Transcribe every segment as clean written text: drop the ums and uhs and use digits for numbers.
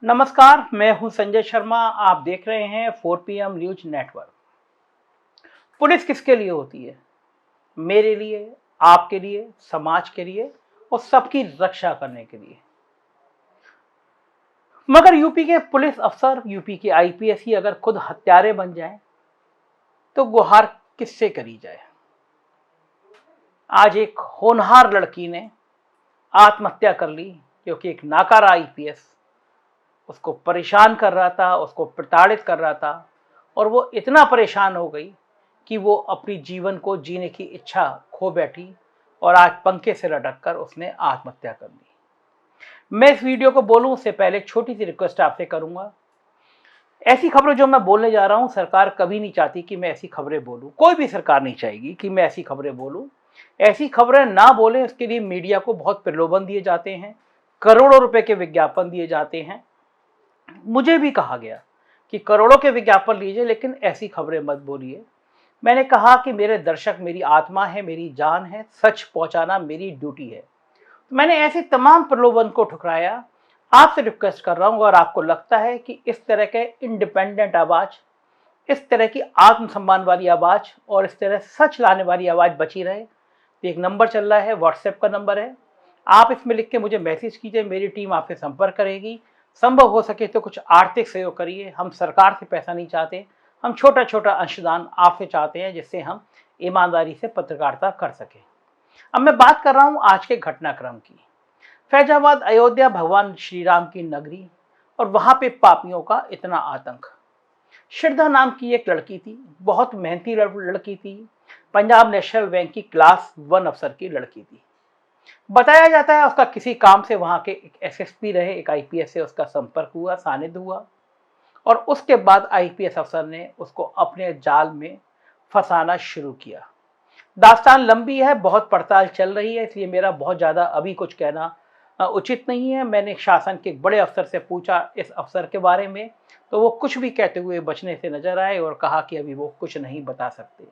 नमस्कार, मैं हूं संजय शर्मा। आप देख रहे हैं 4PM न्यूज नेटवर्क। पुलिस किसके लिए होती है? मेरे लिए, आपके लिए, समाज के लिए और सबकी रक्षा करने के लिए। मगर यूपी के पुलिस अफसर, यूपी के आईपीएस ही अगर खुद हत्यारे बन जाएं, तो गुहार किससे करी जाए? आज एक होनहार लड़की ने आत्महत्या कर ली क्योंकि एक नाकारा आईपीएस उसको परेशान कर रहा था, उसको प्रताड़ित कर रहा था और वो इतना परेशान हो गई कि वो अपनी जीवन को जीने की इच्छा खो बैठी और आज पंखे से लटक कर उसने आत्महत्या कर ली। मैं इस वीडियो को बोलूं उससे पहले एक छोटी सी रिक्वेस्ट आपसे करूंगा। ऐसी खबरें जो मैं बोलने जा रहा हूं, सरकार कभी नहीं चाहती कि मैं ऐसी खबरें बोलूं। कोई भी सरकार नहीं चाहेगी कि मैं ऐसी खबरें बोलूं। ऐसी खबरें ना बोलें, उसके लिए मीडिया को बहुत प्रलोभन दिए जाते हैं, करोड़ों रुपए के विज्ञापन दिए जाते हैं। मुझे भी कहा गया कि करोड़ों के विज्ञापन लीजिए लेकिन ऐसी खबरें मत बोलिए। मैंने कहा कि मेरे दर्शक मेरी आत्मा है, मेरी जान है, सच पहुंचाना मेरी ड्यूटी है। तो मैंने ऐसे तमाम प्रलोभन को ठुकराया। आपसे रिक्वेस्ट कर रहा हूं, अगर आपको लगता है कि इस तरह के इंडिपेंडेंट आवाज, इस तरह की आत्मसम्मान वाली आवाज और इस तरह सच लाने वाली आवाज बची रहे, तो एक नंबर चल रहा है, व्हाट्सएप का नंबर है, आप इसमें लिख के मुझे मैसेज कीजिए। मेरी टीम आपसे संपर्क करेगी। संभव हो सके तो कुछ आर्थिक सहयोग करिए। हम सरकार से पैसा नहीं चाहते, हम छोटा छोटा अंशदान आपसे चाहते हैं जिससे हम ईमानदारी से पत्रकारिता कर सकें। अब मैं बात कर रहा हूं आज के घटनाक्रम की। फैजाबाद अयोध्या भगवान श्री राम की नगरी और वहां पे पापियों का इतना आतंक। श्रद्धा नाम की एक लड़की थी, बहुत मेहनती लड़की थी, पंजाब नेशनल बैंक की क्लास 1 अफसर की लड़की थी। बताया जाता है उसका किसी काम से वहां के एक एसएसपी रहे, एक आईपीएस से उसका संपर्क हुआ, सानिध्य हुआ और उसके बाद आईपीएस अफसर ने उसको अपने जाल में फंसाना शुरू किया। दास्तान लंबी है, बहुत पड़ताल चल रही है, इसलिए मेरा बहुत ज़्यादा अभी कुछ कहना उचित नहीं है। मैंने शासन के एक बड़े अफसर से पूछा इस अफसर के बारे में, तो वो कुछ भी कहते हुए बचने से नजर आए और कहा कि अभी वो कुछ नहीं बता सकते।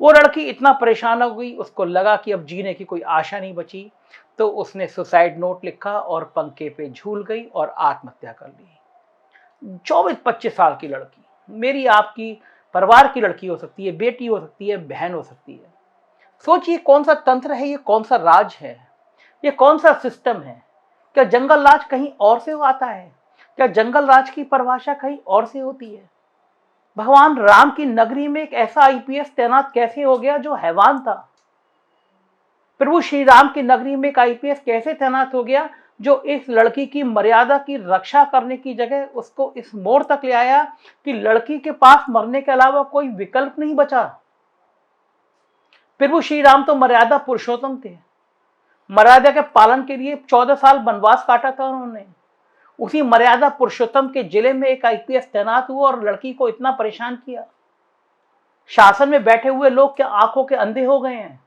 वो लड़की इतना परेशान हो गई, उसको लगा कि अब जीने की कोई आशा नहीं बची, तो उसने सुसाइड नोट लिखा और पंखे पे झूल गई और आत्महत्या कर ली। 24-25 साल की लड़की, मेरी आपकी परिवार की लड़की हो सकती है, बेटी हो सकती है, बहन हो सकती है। सोचिए कौन सा तंत्र है ये, कौन सा राज है ये, कौन सा सिस्टम है? क्या जंगल राज कहीं और से आता है? क्या जंगल राज की परिभाषा कहीं और से होती है? भगवान राम की नगरी में एक ऐसा आईपीएस तैनात कैसे हो गया जो हैवान था? प्रभु श्री राम की नगरी में एक आईपीएस कैसे तैनात हो गया जो इस लड़की की मर्यादा की रक्षा करने की जगह उसको इस मोड़ तक ले आया कि लड़की के पास मरने के अलावा कोई विकल्प नहीं बचा। प्रभु श्री राम तो मर्यादा पुरुषोत्तम थे। मर्यादा के पालन के लिए 14 साल वनवास काटा था उन्होंने। उसी मर्यादा पुरुषोत्तम के जिले में एक आईपीएस तैनात हुआ और लड़की को इतना परेशान किया। शासन में बैठे हुए लोग क्या आंखों के अंधे हो गए हैं?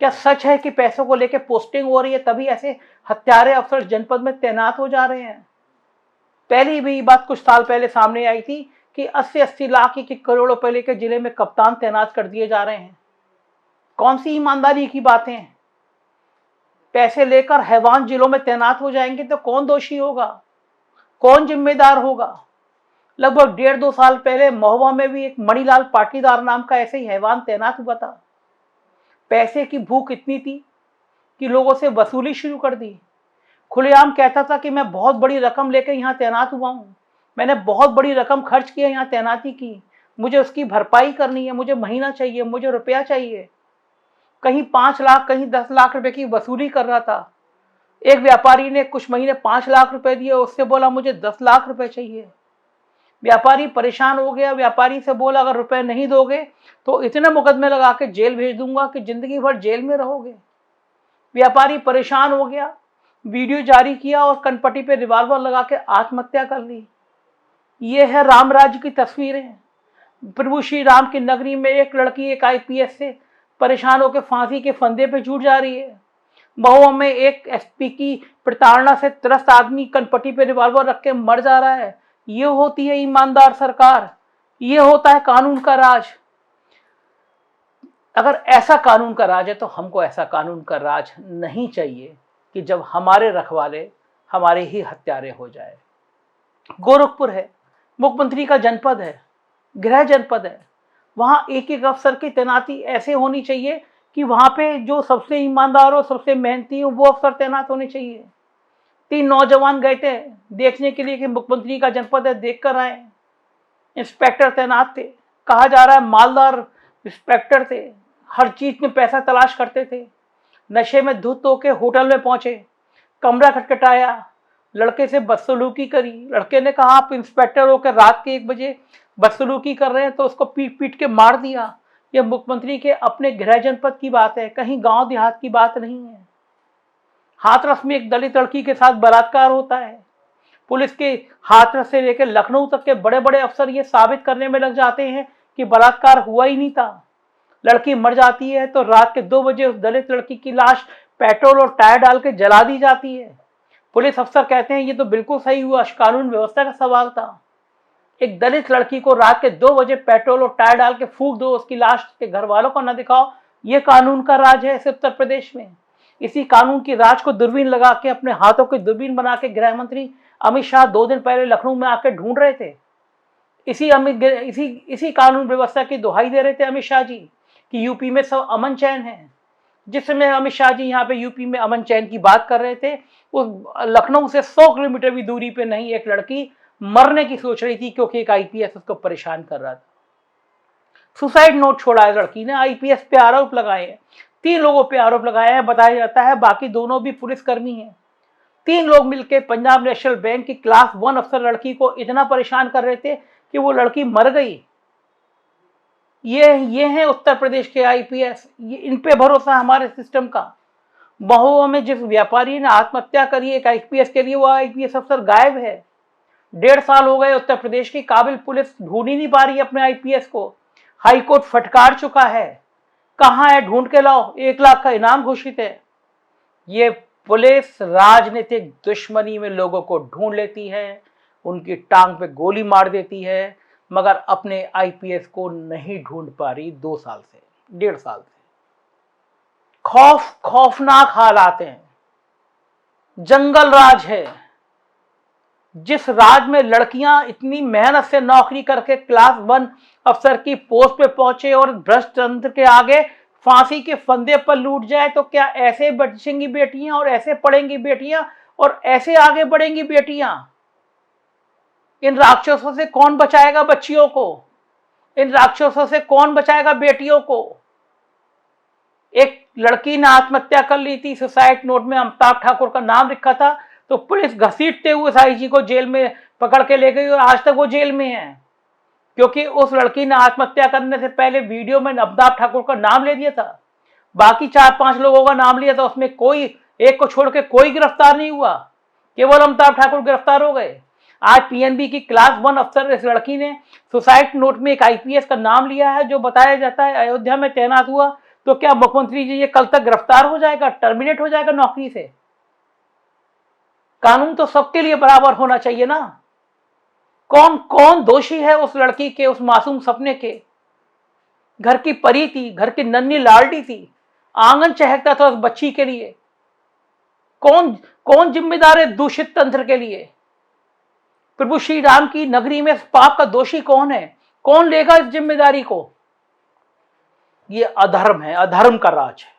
क्या सच है कि पैसों को लेकर पोस्टिंग हो रही है तभी ऐसे हत्यारे अफसर जनपद में तैनात हो जा रहे हैं? पहली भी बात कुछ साल पहले सामने आई थी कि 80-80 लाख की करोड़ों रुपए लेकर जिले में कप्तान तैनात कर दिए जा रहे हैं। कौन सी ईमानदारी की बातें हैं? पैसे लेकर हैवान जिलों में तैनात हो जाएंगे तो कौन दोषी होगा, कौन जिम्मेदार होगा? लगभग 1.5-2 साल पहले महुआ में भी एक मणिलाल पाटीदार नाम का ऐसे ही हैवान तैनात हुआ था। पैसे की भूख इतनी थी कि लोगों से वसूली शुरू कर दी। खुलेआम कहता था कि मैं बहुत बड़ी रकम लेकर यहाँ तैनात हुआ हूँ, मैंने बहुत बड़ी रकम खर्च किया, यहाँ तैनाती की, मुझे उसकी भरपाई करनी है, मुझे महीना चाहिए, मुझे रुपया चाहिए। कहीं 5 लाख, कहीं 10 लाख रुपए की वसूली कर रहा था। एक व्यापारी ने कुछ महीने 5 लाख रुपए दिए, उससे बोला मुझे 10 लाख रुपए चाहिए। व्यापारी परेशान हो गया, व्यापारी से बोला अगर रुपए नहीं दोगे तो इतने मुकदमे लगा के जेल भेज दूंगा कि जिंदगी भर जेल में रहोगे। व्यापारी परेशान हो गया, वीडियो जारी किया और कनपट्टी पे रिवॉल्वर लगा के आत्महत्या कर ली। ये है राम राज्य की तस्वीरें। प्रभु श्री राम की नगरी में एक लड़की एक आईपीएस से परेशान होकर फांसी के फंदे पे झूठ जा रही है। महुआ में एक एसपी की प्रताड़ना से त्रस्त आदमी कनपट्टी पे रिवॉल्वर रख के मर जा रहा है। ये होती है ईमानदार सरकार, ये होता है कानून का राज। अगर ऐसा कानून का राज है तो हमको ऐसा कानून का राज नहीं चाहिए कि जब हमारे रखवाले हमारे ही हत्यारे हो जाए। गोरखपुर है, मुख्यमंत्री का जनपद है, गृह जनपद है, वहां एक एक अफसर की तैनाती ऐसे होनी चाहिए कि वहां पे जो सबसे ईमानदार हो, सबसे मेहनती हो, वो अफसर तैनात होने चाहिए। 3 नौजवान गए थे देखने के लिए कि मुख्यमंत्री का जनपद है, देख कर आए। इंस्पेक्टर तैनात थे, कहा जा रहा है मालदार इंस्पेक्टर थे, हर चीज में पैसा तलाश करते थे। नशे में धुत होके होटल में पहुंचे, कमरा खटखटाया, लड़के से बदसलूकी करी। लड़के ने कहा आप इंस्पेक्टर होकर रात के 1 बजे बदसलूकी कर रहे हैं, तो उसको पीट पीट के मार दिया। यह मुख्यमंत्री के अपने गृह जनपद की बात है, कहीं गांव देहात की बात नहीं है। हाथरस में एक दलित लड़की के साथ बलात्कार होता है। पुलिस के हाथरस से लेकर लखनऊ तक के बड़े बड़े अफसर ये साबित करने में लग जाते हैं कि बलात्कार हुआ ही नहीं था। लड़की मर जाती है तो रात के 2 बजे उस दलित लड़की की लाश पेट्रोल और टायर डाल के जला दी जाती है। पुलिस अफसर कहते हैं ये तो बिल्कुल सही हुआ, कानून व्यवस्था का सवाल था। एक दलित लड़की को रात के 2 बजे पेट्रोल और टायर डाल के फूंक दो, उसकी लाश के घर वालों को न दिखाओ, ये कानून का राज है इस उत्तर प्रदेश में। इसी कानून की राज को दूरबीन लगा के, अपने हाथों की दूरबीन बना के गृह मंत्री अमित शाह 2 दिन पहले लखनऊ में आकर ढूंढ रहे थे। इसी कानून व्यवस्था की दुहाई दे रहे थे अमित शाह जी कि यूपी में सब अमन चैन है। जिस समय अमित शाह जी यहाँ पे यूपी में अमन चैन की बात कर रहे थे, उस लखनऊ से 100 किलोमीटर भी दूरी पे नहीं एक लड़की मरने की सोच रही थी क्योंकि एक आईपीएस उसको परेशान कर रहा था। सुसाइड नोट छोड़ा है लड़की ने, आईपीएस पे आरोप लगाए हैं। 3 लोगों पे आरोप लगाया है, बताया जाता है बाकी दोनों भी पुलिसकर्मी हैं। 3 लोग मिलकर पंजाब नेशनल बैंक की क्लास 1 अफसर लड़की को इतना परेशान कर रहे थे कि वो लड़की मर गई। ये हैं उत्तर प्रदेश के आईपीएस, ये इन पे भरोसा है हमारे सिस्टम का। महुआ में जिस व्यापारी ने आत्महत्या करी एक आईपीएस के लिए, वो आईपीएस अफसर गायब है। 1.5 साल हो गए, उत्तर प्रदेश की काबिल पुलिस ढूंढ ही नहीं पा रही अपने आईपीएस को। हाईकोर्ट फटकार चुका है, कहां है ढूंढ के लाओ, 1 लाख का इनाम घोषित है। ये पुलिस राजनीतिक दुश्मनी में लोगों को ढूंढ लेती है, उनकी टांग पे गोली मार देती है, मगर अपने आईपीएस को नहीं ढूंढ पा रही 2 साल से, 1.5 साल से। खौफनाक हालात हैं, जंगल राज है। जिस राज में लड़कियां इतनी मेहनत से नौकरी करके क्लास 1 अफसर की पोस्ट पे पहुंचे और भ्रष्ट तंत्र के आगे फांसी के फंदे पर लूट जाए, तो क्या ऐसे बचेंगी बेटियां और ऐसे पढ़ेंगी बेटियां और ऐसे आगे बढ़ेंगी बेटियां? इन राक्षसों से कौन बचाएगा बच्चियों को? इन राक्षसों से कौन बचाएगा बेटियों को? एक लड़की ने आत्महत्या कर ली थी, सुसाइड नोट में अमिताभ ठाकुर का नाम लिखा था, तो पुलिस घसीटते हुए आईजी को जेल में पकड़ के ले गई और आज तक वो जेल में है, क्योंकि उस लड़की ने आत्महत्या करने से पहले वीडियो में अमिताभ ठाकुर का नाम ले दिया था, बाकी 4-5 लोगों का नाम लिया था, उसमें कोई एक को छोड़ के कोई गिरफ्तार नहीं हुआ, केवल अमिताभ ठाकुर गिरफ्तार हो गए। आज पीएनबी की क्लास 1 अफसर इस लड़की ने सुसाइड नोट में एक आईपीएस का नाम लिया है, जो बताया जाता है अयोध्या में तैनात हुआ, तो क्या मुख्यमंत्री जी ये कल तक गिरफ्तार हो जाएगा, टर्मिनेट हो जाएगा नौकरी से? कानून तो सबके लिए बराबर होना चाहिए ना। कौन कौन दोषी है उस लड़की के, उस मासूम सपने के? घर की परी थी, घर की नन्ही लाडली थी, आंगन चहकता था उस बच्ची के लिए। कौन कौन जिम्मेदार है दूषित तंत्र के लिए? प्रभु श्री राम की नगरी में पाप का दोषी कौन है? कौन लेगा इस जिम्मेदारी को? ये अधर्म है, अधर्म का राज है।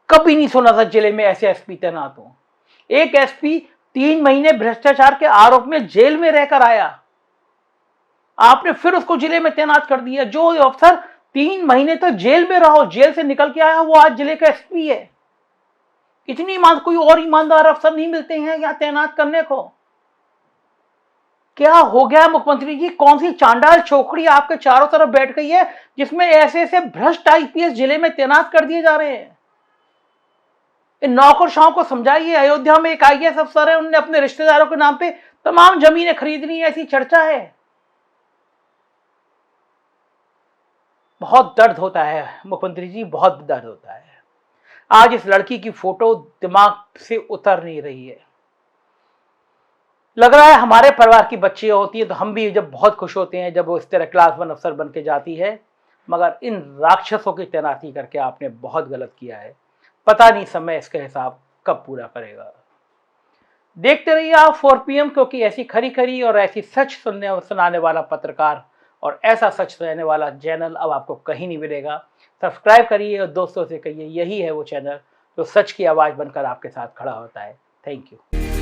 कभी नहीं सुना था जिले में ऐसे एसपी तैनात हो। एक एसपी 3 महीने भ्रष्टाचार के आरोप में जेल में रहकर आया, आपने फिर उसको जिले में तैनात कर दिया। जो अफसर 3 महीने तक जेल में रहा, जेल से निकल के आया, वो आज जिले का एसपी है। इतनी कोई और ईमानदार अफसर नहीं मिलते हैं यहां तैनात करने को। क्या हो गया मुख्यमंत्री जी? कौन सी चांडाल छोकरी आपके चारों तरफ बैठ गई है जिसमें ऐसे ऐसे भ्रष्ट आईपीएस जिले में तैनात कर दिए जा रहे हैं? इन नौकरशाहों को समझाइए। अयोध्या में एक आईएएस अफसर है, उन्होंने अपने रिश्तेदारों के नाम पे तमाम जमीनें खरीद ली, ऐसी चर्चा है। बहुत दर्द होता है मुख्यमंत्री जी, बहुत दर्द होता है। आज इस लड़की की फोटो दिमाग से उतर नहीं रही है। लग रहा है हमारे परिवार की बच्ची होती है तो हम भी जब बहुत खुश होते हैं जब वो इस तरह क्लास 1 अफसर बन के जाती है, मगर इन राक्षसों की तैनाती करके आपने बहुत गलत किया है। पता नहीं समय इसका हिसाब कब पूरा करेगा। देखते रहिए आप 4 PM, क्योंकि ऐसी खरी खरी और ऐसी सच सुनाने वाला पत्रकार और ऐसा सच सुनाने वाला चैनल अब आपको कहीं नहीं मिलेगा। सब्सक्राइब करिए और दोस्तों से कहिए, यही है वो चैनल जो सच की आवाज़ बनकर आपके साथ खड़ा होता है। Thank you.